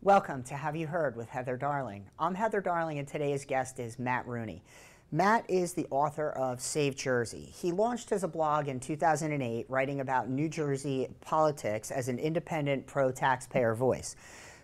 Welcome to Have You Heard with Heather Darling. I'm Heather Darling and today's guest is Matt Rooney. Matt is the author of Save Jersey. He launched as a blog in 2008 writing about New Jersey politics as an independent pro-taxpayer voice.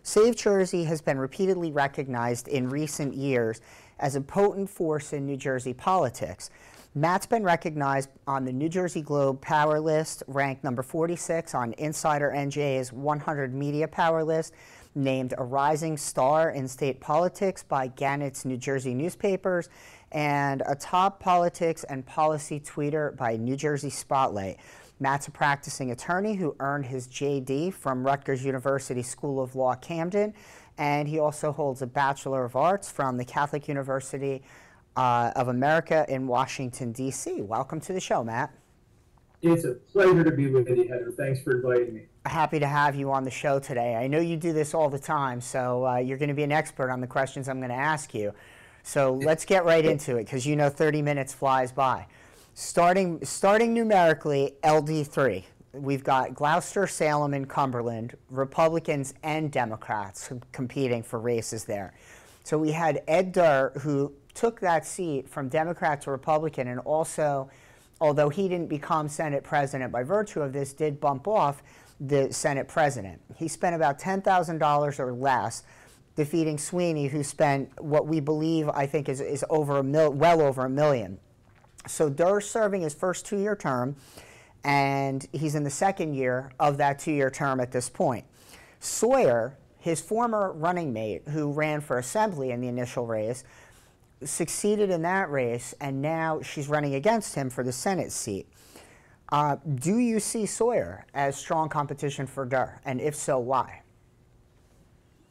Save Jersey has been repeatedly recognized in recent years as a potent force in New Jersey politics. Matt's been recognized on the New Jersey Globe Power List, ranked number 46 on Insider NJ's 100 Media Power List, named a rising star in state politics by Gannett's New Jersey newspapers, and a top politics and policy tweeter by New Jersey Spotlight. Matt's a practicing attorney who earned his JD from Rutgers University School of Law, Camden, and he also holds a Bachelor of Arts from the Catholic University of America in Washington, D.C. Welcome to the show, Matt. It's a pleasure to be with you, Heather. Thanks for inviting me. Happy to have you on the show today. I know you do this all the time, so you're going to be an expert on the questions I'm going to ask you. So let's get right into it, because you know 30 minutes flies by. Starting numerically, LD3. We've got Gloucester, Salem, and Cumberland, Republicans and Democrats competing for races there. So we had Ed Durr, who took that seat from Democrat to Republican, and also, although he didn't become Senate president by virtue of this, did bump off the Senate president. He spent about $10,000 or less defeating Sweeney, who spent what we believe, I think, is over well over $1 million. So Durr's serving his first two-year term, and he's in the second year of that two-year term at this point. Sawyer, his former running mate, who ran for assembly in the initial race, succeeded in that race, and now she's running against him for the Senate seat. Do you see Sawyer as strong competition for Durr, and if so, why?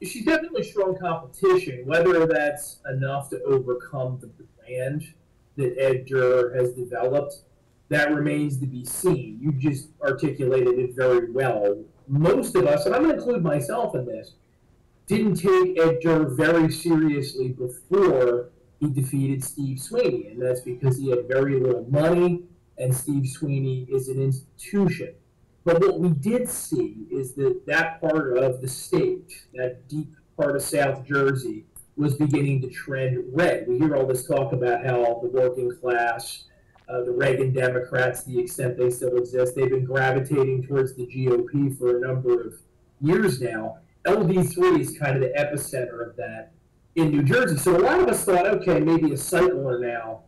She's definitely strong competition. Whether that's enough to overcome the brand that Ed Durr has developed, that remains to be seen. You just articulated it very well. Most of us, and I'm going to include myself in this, didn't take Ed Durr very seriously before he defeated Steve Sweeney, and that's because he had very little money, and Steve Sweeney is an institution. But what we did see is that that part of the state, that deep part of South Jersey, was beginning to trend red. We hear all this talk about how the working class, the Reagan Democrats, to the extent they still exist, they've been gravitating towards the GOP for a number of years now. LD3 is kind of the epicenter of that in New Jersey. So a lot of us thought, okay, maybe a cycle or now,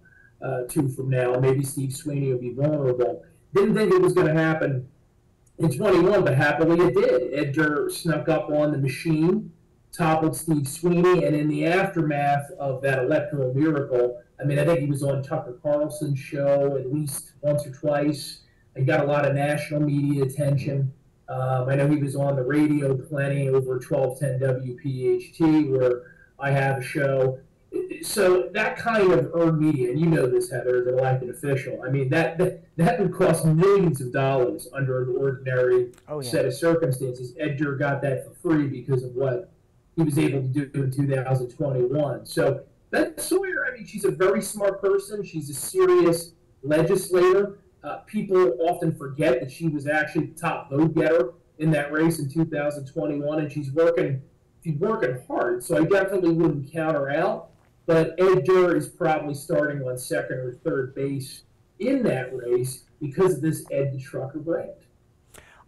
two from now, maybe Steve Sweeney will be vulnerable. Didn't think it was going to happen in 21, but happily it did. Ed Durr snuck up on the machine, toppled Steve Sweeney, and in the aftermath of that electoral miracle, I mean, I think he was on Tucker Carlson's show at least once or twice. He got a lot of national media attention. I know he was on the radio plenty over 1210 WPHT, where I have a show. So that kind of earned media, and you know this, Heather, as an elected official, I mean, that would cost millions of dollars under an ordinary set of circumstances. Ed Durr got that for free because of what he was able to do in 2021. So that Sawyer, I mean, she's a very smart person. She's a serious legislator. People often forget that she was actually the top vote getter in that race in 2021, and she's working hard. So I definitely wouldn't count her out. But Ed Durr is probably starting on second or third base in that race because of this Ed the Trucker brand.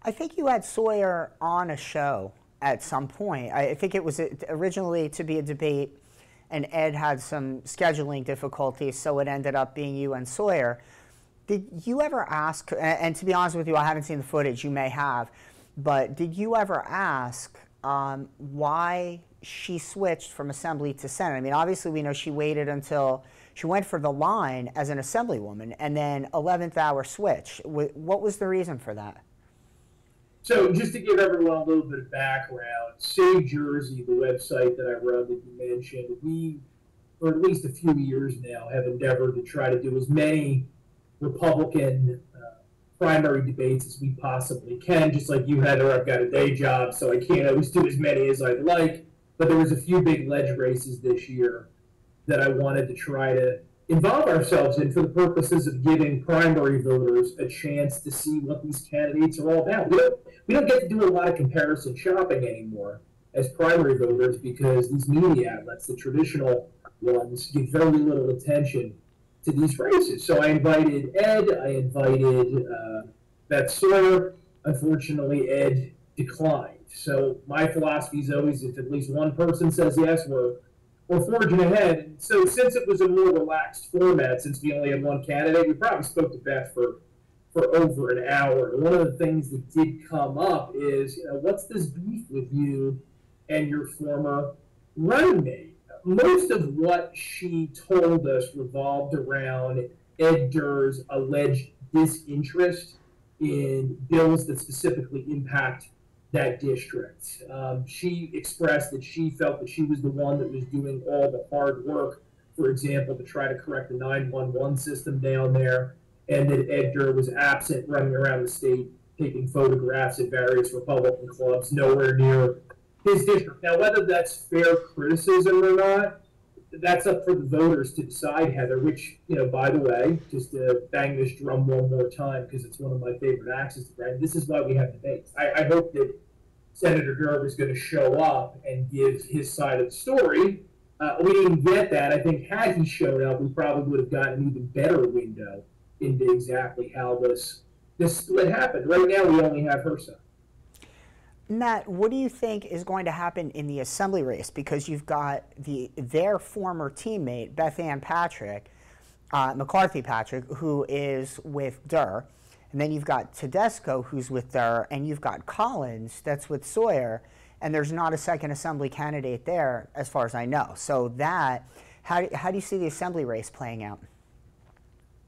I think you had Sawyer on a show at some point. I think it was originally to be a debate, and Ed had some scheduling difficulties, so it ended up being you and Sawyer. Did you ever ask, and to be honest with you, I haven't seen the footage, you may have, but did you ever ask why she switched from Assembly to Senate? I mean, obviously we know she waited until she went for the line as an Assemblywoman, and then 11th hour switch. What was the reason for that? So just to give everyone a little bit of background, Save Jersey, the website that I run that you mentioned, we, for at least a few years now, have endeavored to try to do as many Republican primary debates as we possibly can. Just like you, Heather, I've got a day job, so I can't always do as many as I'd like. But there was a few big ledge races this year that I wanted to try to involve ourselves in for the purposes of giving primary voters a chance to see what these candidates are all about. We don't get to do a lot of comparison shopping anymore. as primary voters because these media outlets, the traditional ones, give very little attention to these races. So I invited Ed, I invited Beth Sawyer. Unfortunately, Ed declined. So my philosophy is always if at least one person says yes, we're forging ahead. And so since it was a more relaxed format, since we only had one candidate, we probably spoke to Beth for over an hour. And one of the things that did come up is, what's this beef with you and your former running mate? Most of what she told us revolved around Ed Durr's alleged disinterest in bills that specifically impact that district. She expressed that she felt that she was the one that was doing all the hard work, for example, to try to correct the 911 system down there, and that Ed Durr was absent running around the state taking photographs at various Republican clubs, nowhere near his district. Now, whether that's fair criticism or not, that's up for the voters to decide, Heather, which, by the way, just to bang this drum one more time, because it's one of my favorite axes to grind, this is why we have debates. I hope that Senator Durr is going to show up and give his side of the story. We didn't get that. I think had he shown up, we probably would have gotten an even better window into exactly how this split happened. Right now, we only have her side. Matt, what do you think is going to happen in the assembly race? Because you've got their former teammate, Beth Ann Patrick, McCarthy Patrick, who is with Durr. And then you've got Tedesco, who's with Durr. And you've got Collins, that's with Sawyer. And there's not a second assembly candidate there, as far as I know. So how do you see the assembly race playing out?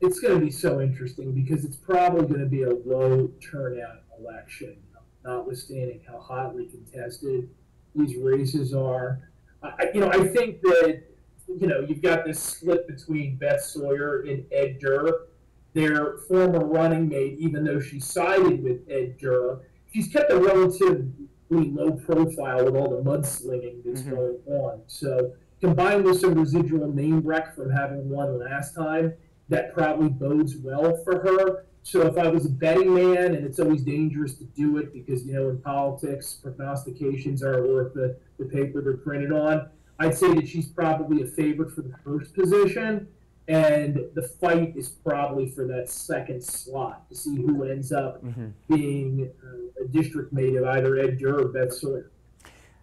It's going to be so interesting because it's probably going to be a low turnout election, notwithstanding how hotly contested these races are. I think that, you've got this split between Beth Sawyer and Ed Durr. Their former running mate, even though she sided with Ed Durr, she's kept a relatively low profile with all the mudslinging that's going on. So combined with some residual name wreck from having won last time, that probably bodes well for her. So if I was a betting man, and it's always dangerous to do it because, in politics, prognostications are worth the paper they're printed on, I'd say that she's probably a favorite for the first position, and the fight is probably for that second slot to see who ends up being a district mate of either Ed Durr or Beth Sawyer.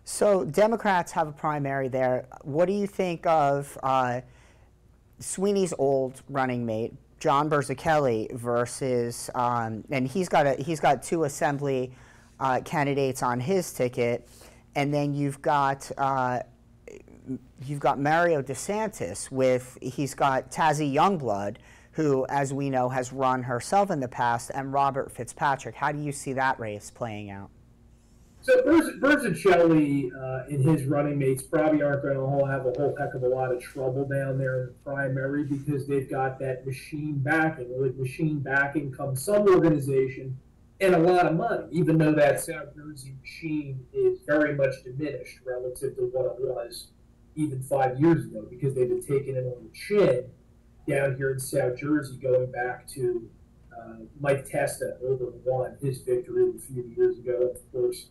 So Democrats have a primary there. What do you think of Sweeney's old running mate, John Berzakelli, versus and he's got two assembly candidates on his ticket, and then you've got Mario DeSantis he's got Tazzy Youngblood, who, as we know, has run herself in the past, and Robert Fitzpatrick. How do you see that race playing out? So Berzacelli and his running mates probably aren't going to have a whole heck of a lot of trouble down there in the primary because they've got that machine backing. With machine backing comes some organization and a lot of money, even though that South Jersey machine is very much diminished relative to what it was even 5 years ago because they've been taking it on the chin down here in South Jersey going back to Mike Testa won his victory a few years ago. Of course,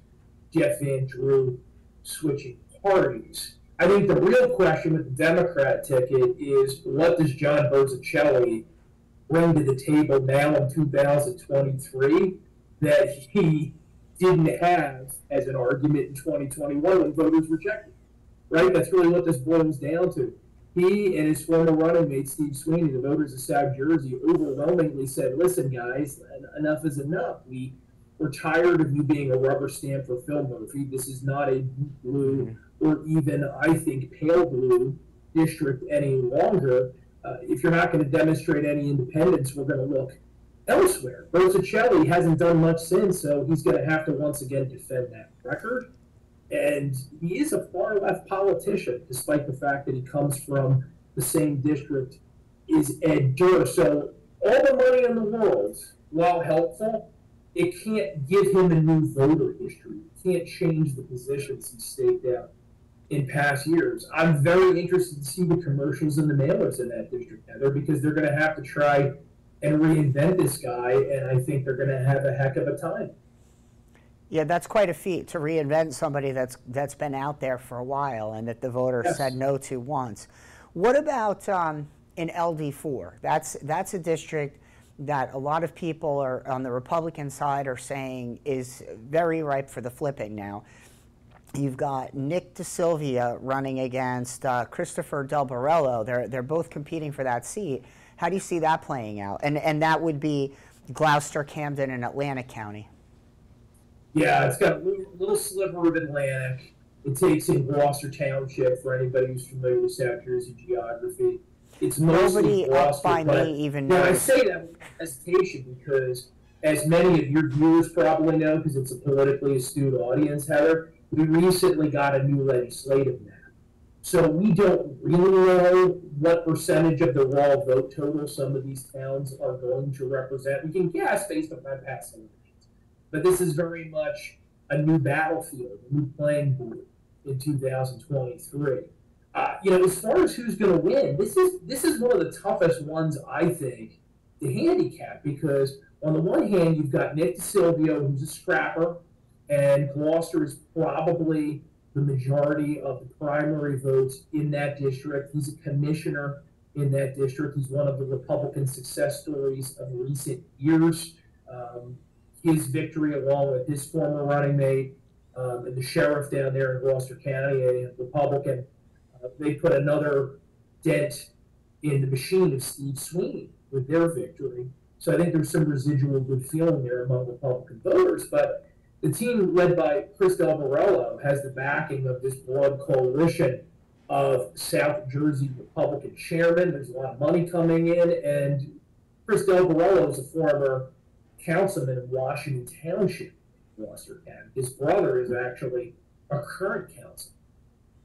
Jeff Van Drew switching parties. I think the real question with the Democrat ticket is what does John Berzacelli bring to the table now in 2023 that he didn't have as an argument in 2021 when voters rejected, right? That's really what this boils down to. He and his former running mate, Steve Sweeney, the voters of South Jersey, overwhelmingly said, listen, guys, enough is enough. We're tired of you being a rubber stamp for Phil Murphy. This is not a blue or even, I think, pale blue district any longer. If you're not going to demonstrate any independence, we're going to look elsewhere. Berzacelli hasn't done much since, so he's going to have to once again defend that record. And he is a far-left politician, despite the fact that he comes from the same district as Ed Durr. So all the money in the world, while helpful, it can't give him a new voter history. It can't change the positions he staked out in past years. I'm very interested to see the commercials and the mailers in that district, Heather, because they're going to have to try and reinvent this guy, and I think they're going to have a heck of a time. Yeah, that's quite a feat to reinvent somebody that's been out there for a while and that the voters Yes. said no to once. What about in LD4? That's a district that a lot of people are on the Republican side are saying is very ripe for the flipping now. You've got Nick DeSilvia running against Christopher Del Barello. They're both competing for that seat. How do you see that playing out? And that would be Gloucester, Camden, and Atlantic County. Yeah, it's got a little sliver of Atlantic. It takes in Gloucester Township for anybody who's familiar with South Jersey geography. It's mostly Nobody Gloucester, up by but me even now I knows. say that with hesitation because, as many of your viewers probably know, because it's a politically astute audience, Heather, we recently got a new legislative map. So we don't really know what percentage of the raw vote total some of these towns are going to represent. We can guess based on my past elections. But this is very much a new battlefield, a new playing board in 2023. As far as who's going to win, this is one of the toughest ones, I think, to handicap, because on the one hand, you've got Nick DeSilvio, who's a scrapper, and Gloucester is probably the majority of the primary votes in that district. He's a commissioner in that district. He's one of the Republican success stories of recent years. His victory, along with his former running mate and the sheriff down there in Gloucester County, a Republican, they put another dent in the machine of Steve Sweeney with their victory. So I think there's some residual good feeling there among Republican voters. But the team led by Chris Del Barello has the backing of this broad coalition of South Jersey Republican chairmen. There's a lot of money coming in, and Chris Del Barello is a former councilman in Washington Township, Gloucester County. His brother is actually a current councilman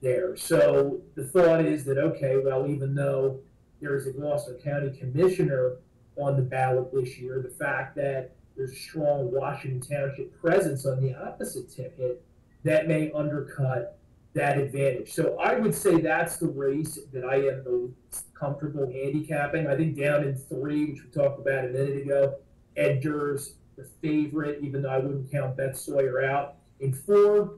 there. So the thought is that, okay, well, even though there is a Gloucester County commissioner on the ballot this year, the fact that there's a strong Washington Township presence on the opposite ticket, that may undercut that advantage. So I would say that's the race that I am the least comfortable handicapping. I think down in 3, which we talked about a minute ago, Ed Durr's the favorite, even though I wouldn't count Beth Sawyer out. In 4,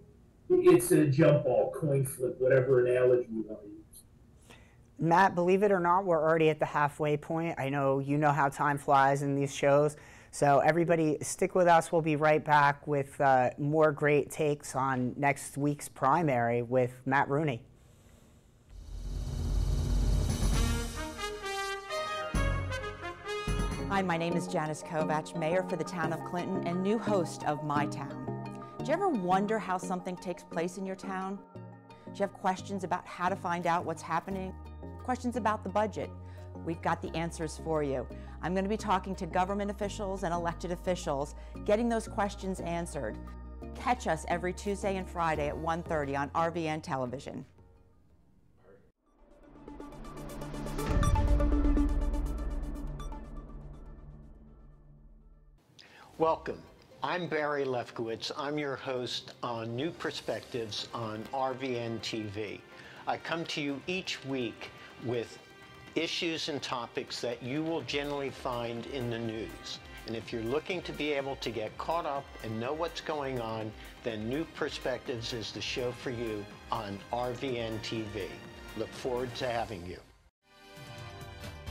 it's a jump ball, coin flip, whatever analogy you want to use. Matt, believe it or not, we're already at the halfway point. I know you know how time flies in these shows. So everybody stick with us. We'll be right back with more great takes on next week's primary with Matt Rooney. Hi, my name is Janice Kovach, Mayor for the town of Clinton and new host of My Town. Do you ever wonder how something takes place in your town? Do you have questions about how to find out what's happening? Questions about the budget? We've got the answers for you. I'm going to be talking to government officials and elected officials, getting those questions answered. Catch us every Tuesday and Friday at 1:30 on RVN Television. Welcome. I'm Barry Lefkowitz. I'm your host on New Perspectives on RVN TV. I come to you each week with issues and topics that you will generally find in the news. And if you're looking to be able to get caught up and know what's going on, then New Perspectives is the show for you on RVN TV. Look forward to having you.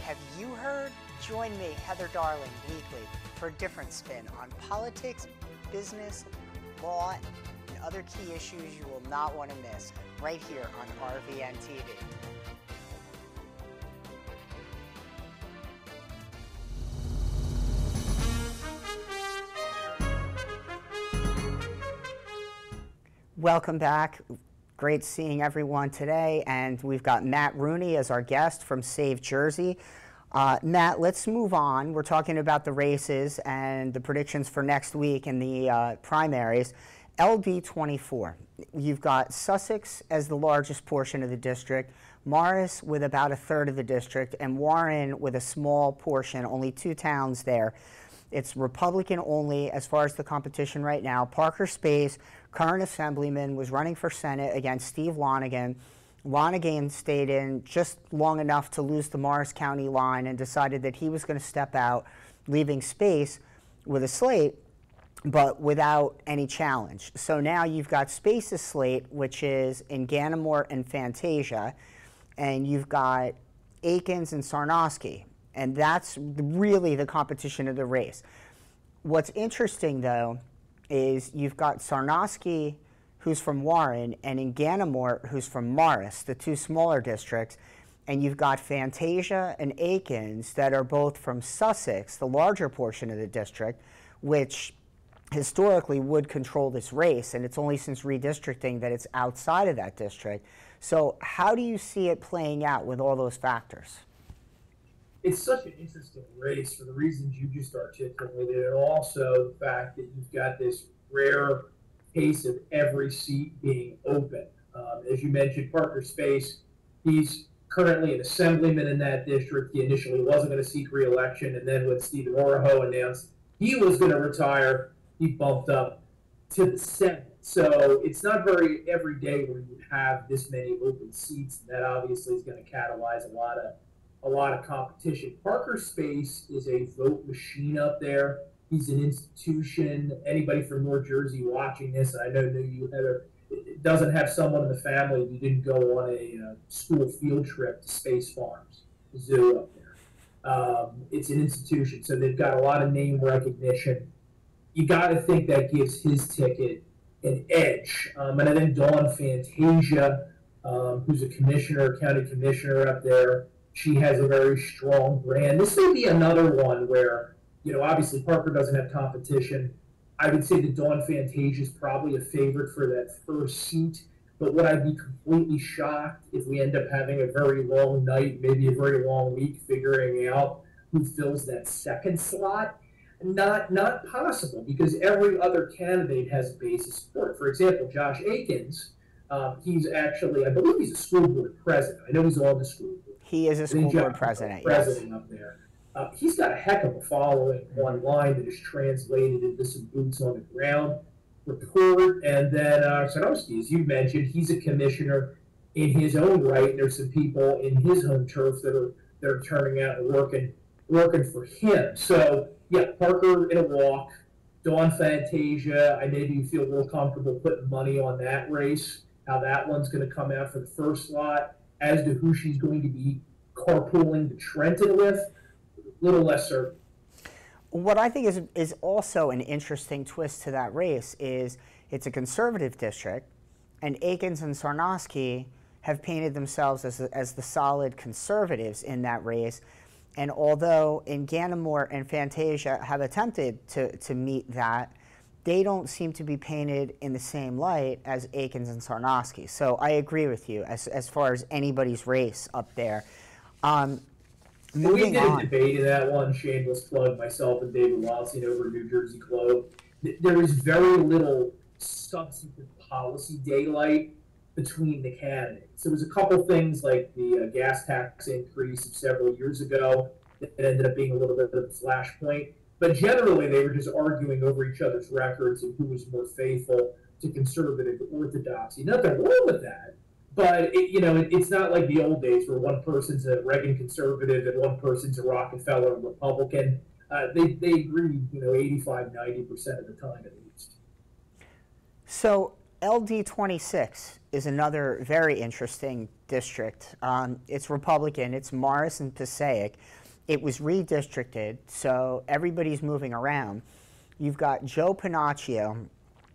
Have you heard? Join me, Heather Darling, weekly for a different spin on politics, business, law, and other key issues you will not want to miss right here on RVN TV. Welcome back. Great seeing everyone today, and we've got Matt Rooney as our guest from Save Jersey. Matt, let's move on. We're talking about the races and the predictions for next week in the primaries. LD 24, you've got Sussex as the largest portion of the district, Morris with about 1/3 of the district, and Warren with a small portion, only 2 towns there. It's Republican only as far as the competition right now. Parker Space, current assemblyman, was running for Senate against Steve Lonigan. Lonigan stayed in just long enough to lose the Morris County line and decided that he was going to step out, leaving Space with a slate but without any challenge. So now you've got Space's slate, which is in Ganamort and Fantasia, and you've got Akins and Sarnosky, and that's really the competition of the race. What's interesting, though, is you've got Sarnosky, who's from Warren, and in Ganamort, who's from Morris, the two smaller districts, and you've got Fantasia and Akins that are both from Sussex, the larger portion of the district, which historically would control this race, and it's only since redistricting that it's outside of that district. So how do you see it playing out with all those factors? It's such an interesting race for the reasons you just articulated, and also the fact that you've got this rare case of every seat being open. As you mentioned, Parker Space, he's currently an assemblyman in that district. He initially wasn't going to seek re-election, and then when Stephen Oroho announced he was going to retire, he bumped up to the Senate. So it's not very every day where you have this many open seats. That obviously is going to catalyze a lot of competition. Parker Space is a vote machine up there. He's an institution. Anybody from North Jersey watching this, I know you doesn't have someone in the family who didn't go on a school field trip to Space Farms, the zoo up there. It's an institution, so they've got a lot of name recognition. You got to think that gives his ticket an edge. And I think Dawn Fantasia, who's a county commissioner up there, she has a very strong brand. This may be another one where, obviously Parker doesn't have competition. I would say that Dawn Fantasia is probably a favorite for that first seat. But would I be completely shocked if we end up having a very long night, maybe a very long week, figuring out who fills that second slot? Not possible, because every other candidate has a base of support. For example, Josh Akins, he's actually, I believe he's a school board president. I know he's on the school board. He is a school board president, yes. Up there. He's got a heck of a following online that is translated into some boots on the ground report. And then Sarnosky, as you mentioned, he's a commissioner in his own right. And there's some people in his home turf that are turning out and working for him. So, yeah, Parker in a walk, Dawn Fantasia, I maybe feel real comfortable putting money on that race, how that one's going to come out for the first slot. As to who she's going to be carpooling to Trenton with, a little less certain. What I think is also an interesting twist to that race is it's a conservative district, and Akins and Sarnosky have painted themselves as the solid conservatives in that race. And although in Ganamort and Fantasia have attempted to meet that, they don't seem to be painted in the same light as Akins and Sarnosky. So I agree with you as far as anybody's race up there. We did a debate in that one, shameless plug, myself and David Wildstein over New Jersey Globe. There was very little substantive policy daylight between the candidates. There was a couple things like the gas tax increase of several years ago that ended up being a little bit of a flashpoint. But generally, they were just arguing over each other's records and who was more faithful to conservative orthodoxy. Nothing wrong with that, but it's not like the old days where one person's a Reagan conservative and one person's a Rockefeller Republican. They agree, 85, 90% of the time at least. So LD 26 is another very interesting district. It's Republican. It's Morris and Passaic. It was redistricted, so everybody's moving around. You've got Joe Panaccio,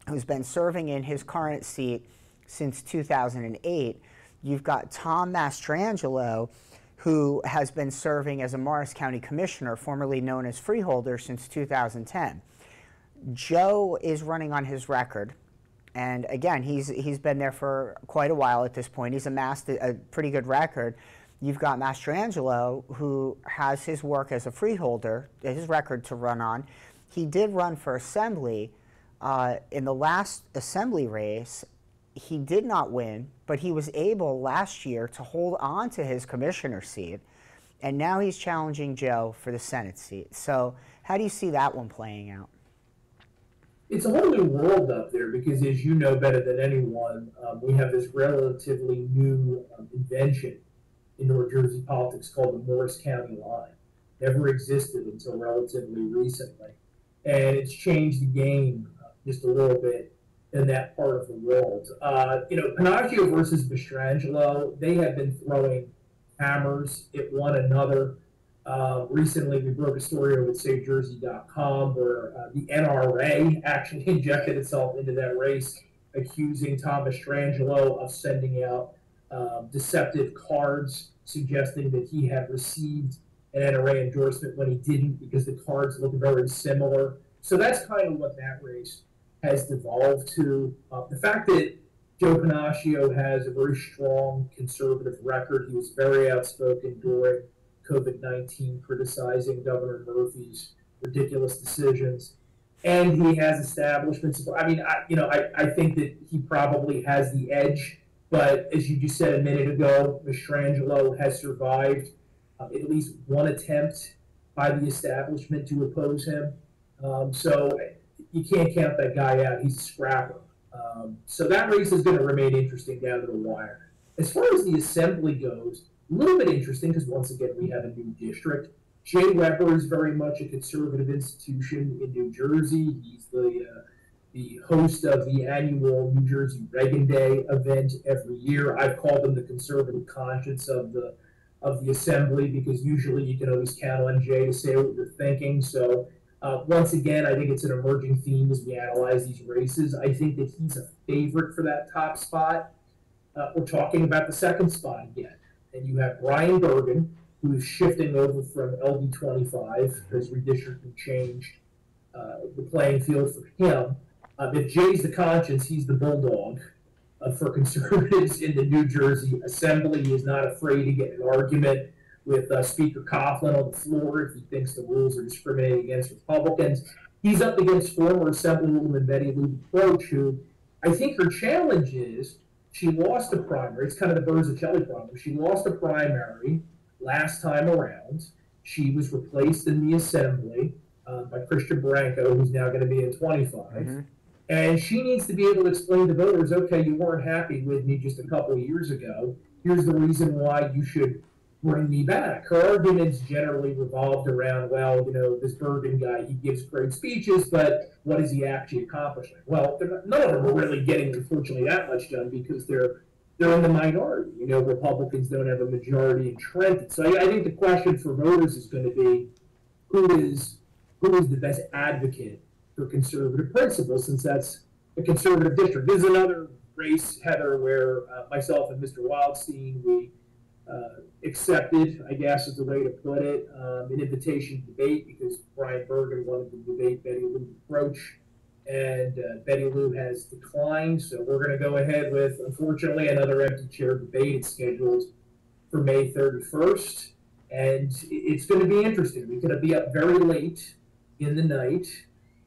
who's been serving in his current seat since 2008. You've got Tom Mastrangelo, who has been serving as a Morris County Commissioner, formerly known as Freeholder, since 2010. Joe is running on his record, and again, he's been there for quite a while at this point. He's amassed a pretty good record. You've got Mastrangelo, who has his work as a freeholder, his record to run on. He did run for assembly in the last assembly race. He did not win, but he was able last year to hold on to his commissioner seat, and now he's challenging Joe for the Senate seat. So how do you see that one playing out? It's a whole new world up there because, as you know better than anyone, we have this relatively new invention in North Jersey politics called the Morris County line. Never existed until relatively recently. and it's changed the game just a little bit in that part of the world. Panaggio versus Mastrangelo, they have been throwing hammers at one another. Recently, we broke a story over at SaveJersey.com where the NRA actually injected itself into that race, accusing Tom Mastrangelo of sending out deceptive cards suggesting that he had received an NRA endorsement when he didn't, because the cards look very similar. So that's kind of what that race has devolved to. The fact that Joe Panaggio has a very strong conservative record. He was very outspoken during COVID-19, criticizing Governor Murphy's ridiculous decisions. And he has establishment support. I mean, I think that he probably has the edge. But as you just said a minute ago, Mastrangelo has survived at least one attempt by the establishment to oppose him. So you can't count that guy out. He's a scrapper. So that race is going to remain interesting down to the wire. As far as the assembly goes, a little bit interesting because, once again, we have a new district. Jay Weber is very much a conservative institution in New Jersey. He's the host of the annual New Jersey Reagan Day event every year. I've called him the conservative conscience of the assembly, because usually you can always count on Jay to say what you're thinking. So once again, I think it's an emerging theme as we analyze these races. I think that he's a favorite for that top spot. We're talking about the second spot again. And you have Brian Bergen, who is shifting over from LD25 as redistricting changed the playing field for him. If Jay's the conscience, he's the bulldog for conservatives in the New Jersey Assembly. He is not afraid to get an argument with Speaker Coughlin on the floor if he thinks the rules are discriminating against Republicans. He's up against former Assemblywoman Betty Lou Croce, who I think her challenge is she lost a primary. It's kind of the Berzacelli problem. She lost a primary last time around. She was replaced in the Assembly by Christian Branco, who's now going to be in 25. Mm-hmm. And she needs to be able to explain to voters, okay, you weren't happy with me just a couple of years ago. Here's the reason why you should bring me back. Her arguments generally revolved around, well, this Bergen guy, he gives great speeches, but what is he actually accomplishing? Well, none of them are really getting, unfortunately, that much done because they're in the minority. Republicans don't have a majority in Trenton. So I think the question for voters is going to be, who is the best advocate for conservative principles, since that's a conservative district. This is another race, Heather, where myself and Mr. Wildstein, we accepted, I guess is the way to put it, an invitation to debate because Brian Bergen wanted to debate Betty Lou Croce, and Betty Lou has declined. So we're going to go ahead with, unfortunately, another empty chair debate. It's scheduled for May 31st, and it's going to be interesting. We're going to be up very late in the night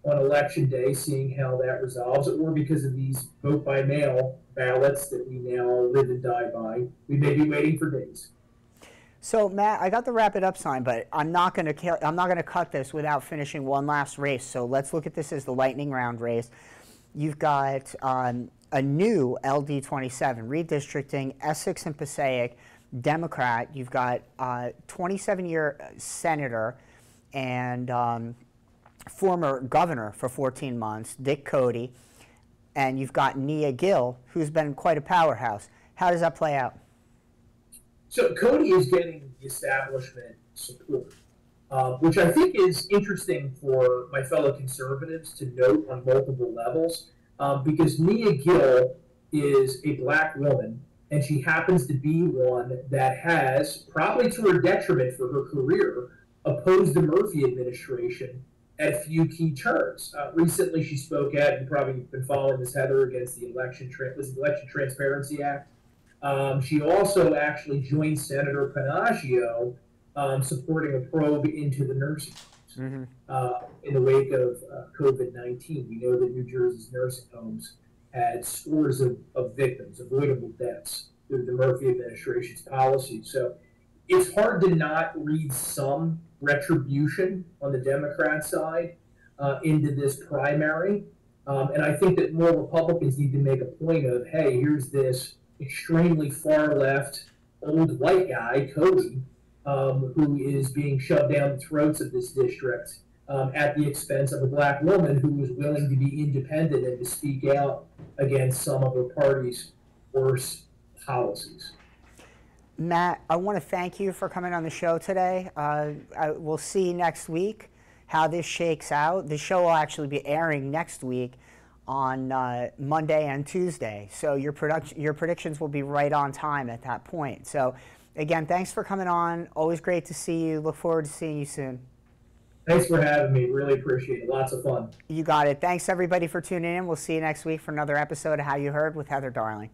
on Election Day, seeing how that resolves, or because of these vote-by-mail ballots that we now live and die by, we may be waiting for days. So, Matt, I got the wrap it up sign, but I'm not going to cut this without finishing one last race. So let's look at this as the lightning round race. You've got a new LD27 redistricting, Essex and Passaic, Democrat. You've got 27-year senator and former governor for 14 months, Dick Cody, and you've got Nia Gill, who's been quite a powerhouse. How does that play out? So Cody is getting the establishment support, which I think is interesting for my fellow conservatives to note on multiple levels, because Nia Gill is a black woman, and she happens to be one that has, probably to her detriment for her career, opposed the Murphy administration at a few key turns. Recently, she spoke out, you've probably been following this, Heather, against the Election Transparency Act. She also actually joined Senator Panaggio supporting a probe into the nursing homes in the wake of COVID-19. We know that New Jersey's nursing homes had scores of victims, avoidable deaths, through the Murphy administration's policies. So it's hard to not read some retribution on the Democrat side into this primary. And I think that more Republicans need to make a point of, hey, here's this extremely far left old white guy, Cody, who is being shoved down the throats of this district at the expense of a black woman who was willing to be independent and to speak out against some of her party's worst policies. Matt, I want to thank you for coming on the show today. We'll see next week how this shakes out. The show will actually be airing next week on Monday and Tuesday. So your predictions will be right on time at that point. So again, thanks for coming on. Always great to see you. Look forward to seeing you soon. Thanks for having me. Really appreciate it. Lots of fun. You got it. Thanks everybody for tuning in. We'll see you next week for another episode of How You Heard with Heather Darling.